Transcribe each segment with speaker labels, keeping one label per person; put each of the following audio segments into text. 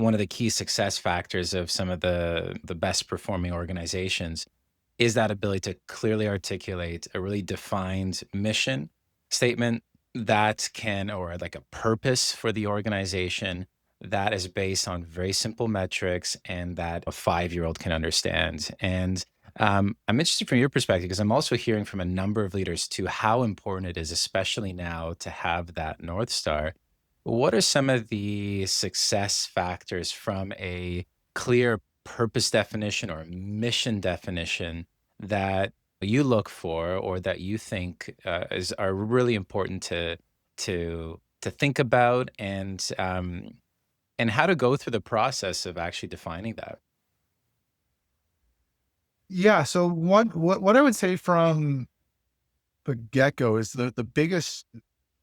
Speaker 1: one of the key success factors of some of the best performing organizations is that ability to clearly articulate a really defined mission statement that can, or like a purpose for the organization that is based on very simple metrics and that a 5-year-old can understand. And I'm interested from your perspective because I'm also hearing from a number of leaders too how important it is, especially now, to have that North Star. What are some of the success factors from a clear purpose definition or mission definition that you look for or that you think is are really important to think about and how to go through the process of actually defining that?
Speaker 2: Yeah. So what I would say from the get go is the biggest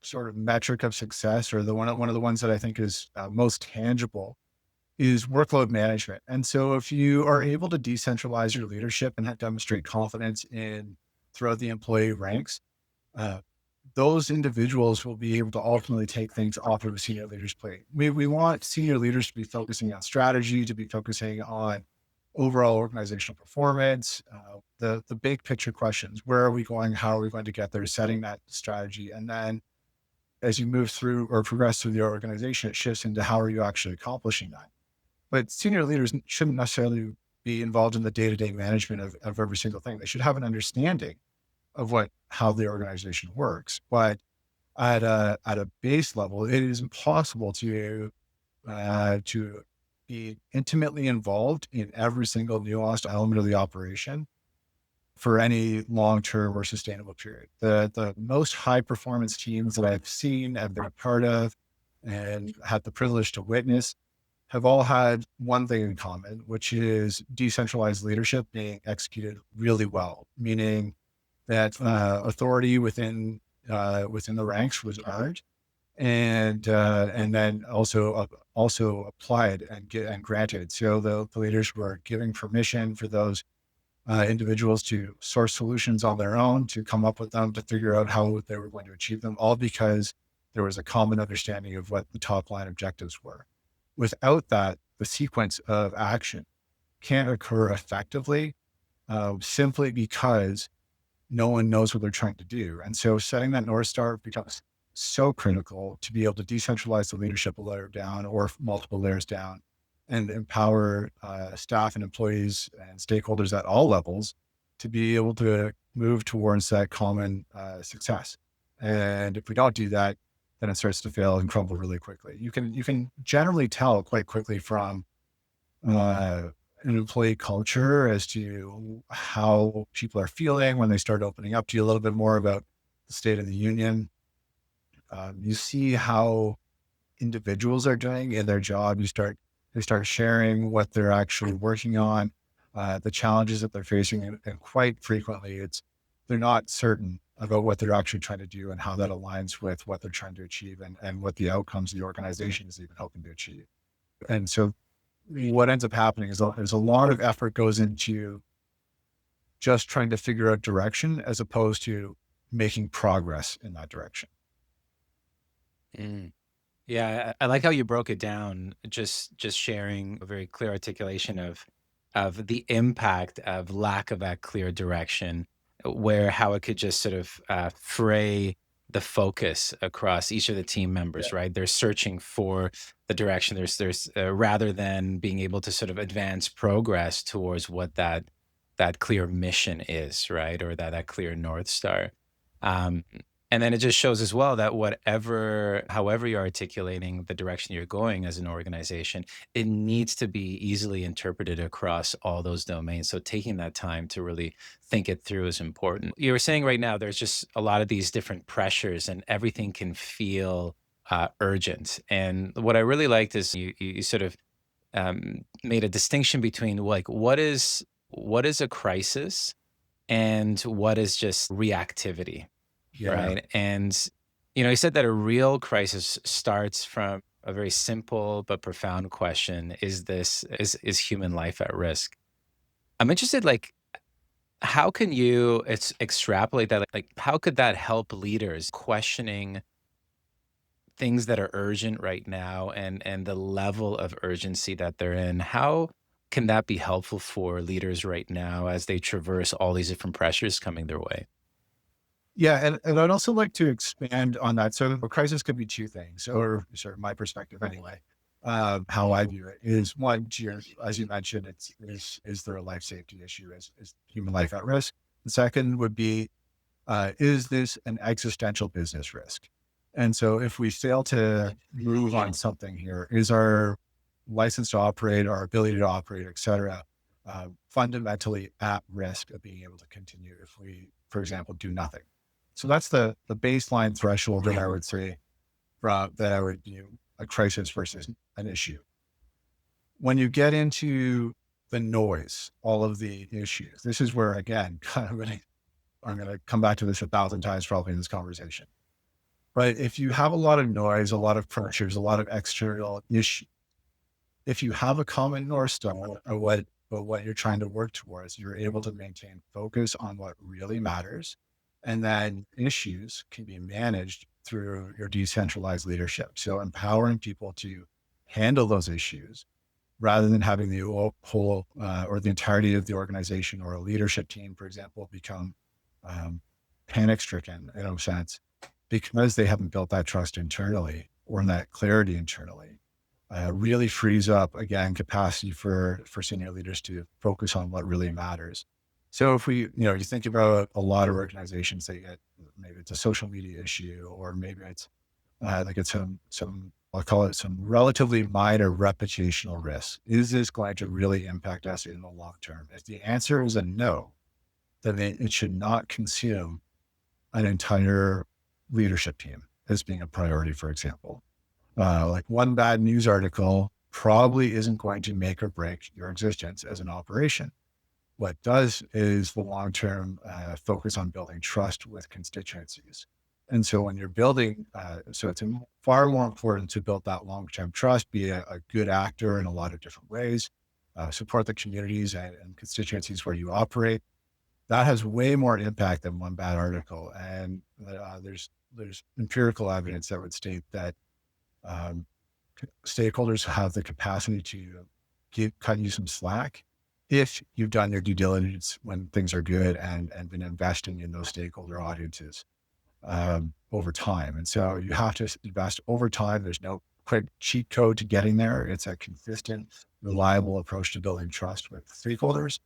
Speaker 2: sort of metric of success, or the one of the ones that I think is most tangible, is workload management. And so if you are able to decentralize your leadership and demonstrate confidence in throughout the employee ranks, uh, those individuals will be able to ultimately take things off of a senior leader's plate. We want senior leaders to be focusing on strategy, to be focusing on overall organizational performance, the big picture questions. Where are we going? How are we going to get there? Setting that strategy. And then as you move through or progress through the organization, it shifts into how are you actually accomplishing that? But senior leaders shouldn't necessarily be involved in the day-to-day management of every single thing. They should have an understanding of how the organization works. But at a base level, it is impossible to be intimately involved in every single nuanced element of the operation for any long-term or sustainable period. The most high performance teams that I've seen and been a part of and had the privilege to witness have all had one thing in common, which is decentralized leadership being executed really well, meaning that authority within the ranks was earned, and then also applied and granted. So the leaders were giving permission for those individuals to source solutions on their own, to come up with them, to figure out how they were going to achieve them, all because there was a common understanding of what the top line objectives were. Without that, the sequence of action can't occur effectively, simply because no one knows what they're trying to do. And so setting that North Star becomes so critical to be able to decentralize the leadership a layer down or multiple layers down and empower staff and employees and stakeholders at all levels to be able to move towards that common success. And if we don't do that, then it starts to fail and crumble really quickly. You can generally tell quite quickly from uh, an employee culture as to how people are feeling when they start opening up to you a little bit more about the state of the union. You see how individuals are doing in their job. They start sharing what they're actually working on, the challenges that they're facing, and quite frequently, they're not certain about what they're actually trying to do and how that aligns with what they're trying to achieve and what the outcomes the organization is even hoping to achieve. And so what ends up happening is there's a lot of effort goes into just trying to figure out direction as opposed to making progress in that direction.
Speaker 1: Mm. Yeah, I like how you broke it down, just sharing a very clear articulation of the impact of lack of that clear direction, where how it could just sort of fray the focus across each of the team
Speaker 2: Yeah.
Speaker 1: members, right? They're searching for the direction. There's rather than being able to sort of advance progress towards what that clear mission is, right? Or that clear North Star. Um, and then it just shows as well that however you're articulating the direction you're going as an organization, it needs to be easily interpreted across all those domains. So taking that time to really think it through is important. You were saying right now, there's just a lot of these different pressures and everything can feel urgent. And what I really liked is you sort of made a distinction between like what is a crisis and what is just reactivity,
Speaker 2: Yeah.
Speaker 1: right? And he said that a real crisis starts from a very simple but profound question: is human life at risk? I'm interested, like, how can you extrapolate that? Like, how could that help leaders questioning things that are urgent right now and the level of urgency that they're in, how can that be helpful for leaders right now as they traverse all these different pressures coming their way?
Speaker 2: Yeah, and I'd also like to expand on that. So a crisis could be two things, or sort of my perspective anyway. How I view it is one, as you mentioned, is there a life safety issue? Is human life at risk? The second would be, is this an existential business risk? And so if we fail to move on something here, is our license to operate, our ability to operate, et cetera, fundamentally at risk of being able to continue if we, for example, do nothing? So that's the baseline threshold that I would say that I would view a crisis versus an issue. When you get into the noise, all of the issues, this is where again, I'm going to come back to this 1,000 times probably in this conversation. But if you have a lot of noise, a lot of pressures, a lot of external issues, if you have a common North Star or what you're trying to work towards, you're able to maintain focus on what really matters. And then issues can be managed through your decentralized leadership. So empowering people to handle those issues rather than having the whole or the entirety of the organization or a leadership team, for example, become um, panic stricken in a sense because they haven't built that trust internally or that clarity internally. Really frees up again capacity for senior leaders to focus on what really matters. So if we, you think about a lot of organizations that get maybe it's a social media issue, or maybe it's like it's some I'll call it some relatively minor reputational risk. Is this going to really impact us in the long term? If the answer is a no, then it should not consume an entire leadership team as being a priority, for example. Like one bad news article probably isn't going to make or break your existence as an operation. What does is the long term focus on building trust with constituencies. And so when you're building, so it's far more important to build that long term trust, be a good actor in a lot of different ways, support the communities and constituencies where you operate. That has way more impact than one bad article. And there's empirical evidence that would state that um, stakeholders have the capacity to cut you some slack if you've done your due diligence when things are good and been investing in those stakeholder audiences over time. And so you have to invest over time. There's no quick cheat code to getting there. It's a consistent, reliable approach to building trust with stakeholders.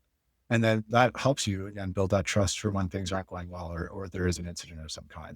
Speaker 2: And then that helps you again build that trust for when things aren't going well or there is an incident of some kind.